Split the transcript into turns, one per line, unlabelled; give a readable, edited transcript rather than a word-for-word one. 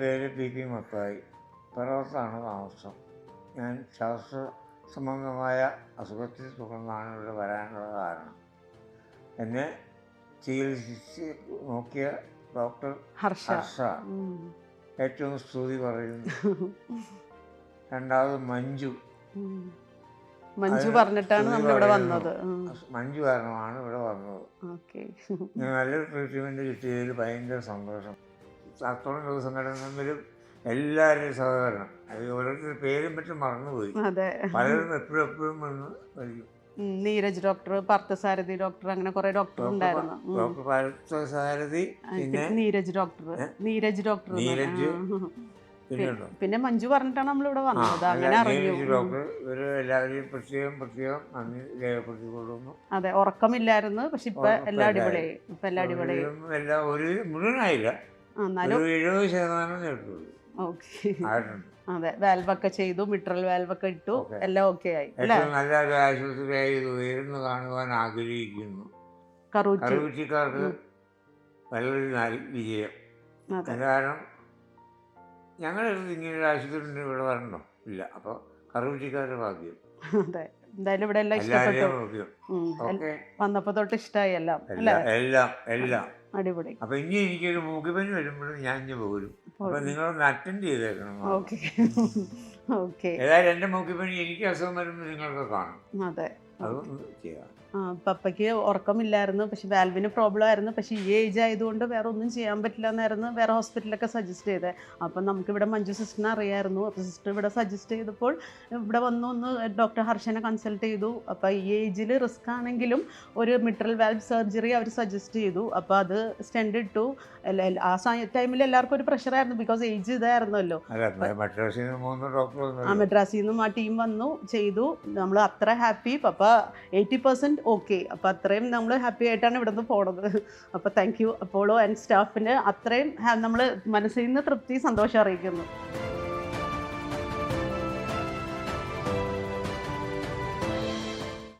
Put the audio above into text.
പേര് PP മത്തായി. പിറവത്താണ് താമസം. ഞാൻ ശ്വാസ സംബന്ധമായ അസുഖത്തെ തുടർന്നാണ് ഇവിടെ വരാനുള്ള കാരണം. എന്നെ ചികിത്സിച്ച് നോക്കിയ ഡോക്ടർ ഹർഷ ഏറ്റവും സ്തുതി പറയുന്നു. രണ്ടാമത് മഞ്ജു
പറഞ്ഞിട്ടാണ് നമ്മളിവിടെ വന്നത്.
മഞ്ജു കാരണമാണ് ഇവിടെ വന്നത്. നല്ലൊരു ട്രീറ്റ്മെൻറ്റ് കിട്ടിയതിൽ ഭയങ്കര സന്തോഷം. അത്തോളം ദിവസം കിടന്നെങ്കിലും എല്ലാവരുടെയും സഹകരണം. അത് ഓരോരുത്തർ പേരും പറ്റും മറന്നുപോയി. പലരും എപ്പോഴും വന്ന് വരും.
നീരജ് ഡോക്ടർ, പാർത്ഥസാരഥി ഡോക്ടർ, അങ്ങനെ കുറെ ഡോക്ടർ ഉണ്ടായിരുന്നു.
ഡോക്ടർ പാർത്ഥസാരഥി, പിന്നെ
നീരജ് ഡോക്ടർ, പിന്നെ മഞ്ജു പറഞ്ഞിട്ടാണ് നമ്മളിവിടെ വന്നത്. അങ്ങനെ അറിഞ്ഞു.
ഡോക്ടർ ഇവര് എല്ലാവരെയും പ്രത്യേകം നന്ദി രേഖപ്പെടുത്തിക്കൊള്ളുന്നു.
അതെ, ഉറക്കമില്ലായിരുന്നു, പക്ഷെ ഇപ്പൊ എല്ലാം അടിപൊളിയായി.
എല്ലാം ഒരു മുഴുവനായില്ല, 70% നേട്ടുള്ളൂ.
അതെ, വാൽവൊക്കെ ചെയ്തു, മിട്രൽ വാൽവൊക്കെ ഇട്ടു, എല്ലാം ഓക്കെ ആയി.
നല്ല ഒരു ആശുപത്രിയായി ഇത് ഉയർന്നു കാണുവാൻ ആഗ്രഹിക്കുന്നു. കറുകുറ്റിക്കാർക്ക് നല്ലൊരു വിജയം. കാരണം ഞങ്ങളുടെ ഇങ്ങനൊരു ആശുപത്രി ഇവിടെ വരണോ? ഇല്ല. അപ്പോൾ കറുകുറ്റിക്കാരുടെ ഭാഗ്യം.
അതെ, എന്തായാലും ഇവിടെ എല്ലാം ഇഷ്ടപ്പെട്ടു. വന്നപ്പോ തൊട്ട് ഇഷ്ടമായി എല്ലാം
എല്ലാം
അടിപൊളി.
അപ്പൊ ഇനി എനിക്കൊരു മൂക്കിപ്പനി വരുമ്പോഴും ഞാൻ ഇനി പോരും. അപ്പൊ നിങ്ങളൊന്ന് അറ്റൻഡ് ചെയ്തേക്കണം. ഏതായാലും എന്റെ മൂക്കിപ്പനി എനിക്ക് അസുഖം വരുമ്പോൾ നിങ്ങൾക്ക് കാണും.
അതെ,
അതൊന്ന് ചെയ്യാം.
പപ്പയ്ക്ക് ഉറക്കമില്ലായിരുന്നു, പക്ഷെ വാൽവിന് പ്രോബ്ലം ആയിരുന്നു. പക്ഷെ ഈ ഏജ് ആയതുകൊണ്ട് വേറെ ഒന്നും ചെയ്യാൻ പറ്റില്ല എന്നായിരുന്നു വേറെ ഹോസ്പിറ്റലൊക്കെ സജസ്റ്റ് ചെയ്തത്. അപ്പം നമുക്കിവിടെ മഞ്ജു സിസ്റ്ററിനെ അറിയായിരുന്നു. അപ്പോൾ സിസ്റ്റർ ഇവിടെ സജസ്റ്റ് ചെയ്തപ്പോൾ ഇവിടെ ഒന്ന് ഡോക്ടർ ഹർഷനെ കൺസൾട്ട് ചെയ്തു. അപ്പോൾ ഈ ഏജിൽ റിസ്ക് ആണെങ്കിലും ഒരു മിട്രൽ വാൽവ് സർജറി അവർ സജസ്റ്റ് ചെയ്തു. അപ്പോൾ അത് സ്റ്റെൻഡ് ഇട്ടു. ആ ടൈമിൽ എല്ലാവർക്കും ഒരു പ്രഷറായിരുന്നു, ബിക്കോസ് ഏജ് ഇതായിരുന്നല്ലോ. മദ്രാസിൽ നിന്നും ആ ടീം വന്നു, ചെയ്തു. നമ്മൾ അത്ര ഹാപ്പി. പപ്പ 80% ഓക്കെ. അപ്പോൾ അത്രയും നമ്മൾ ഹാപ്പി ആയിട്ടാണ് ഇവിടെ നിന്ന് പോണത്. അപ്പോൾ താങ്ക് യു അപ്പോളോ ആൻഡ് സ്റ്റാഫിന്. അത്രയും നമ്മൾ മനസ്സിൽ നിന്ന് തൃപ്തി, സന്തോഷം അറിയിക്കുന്നു.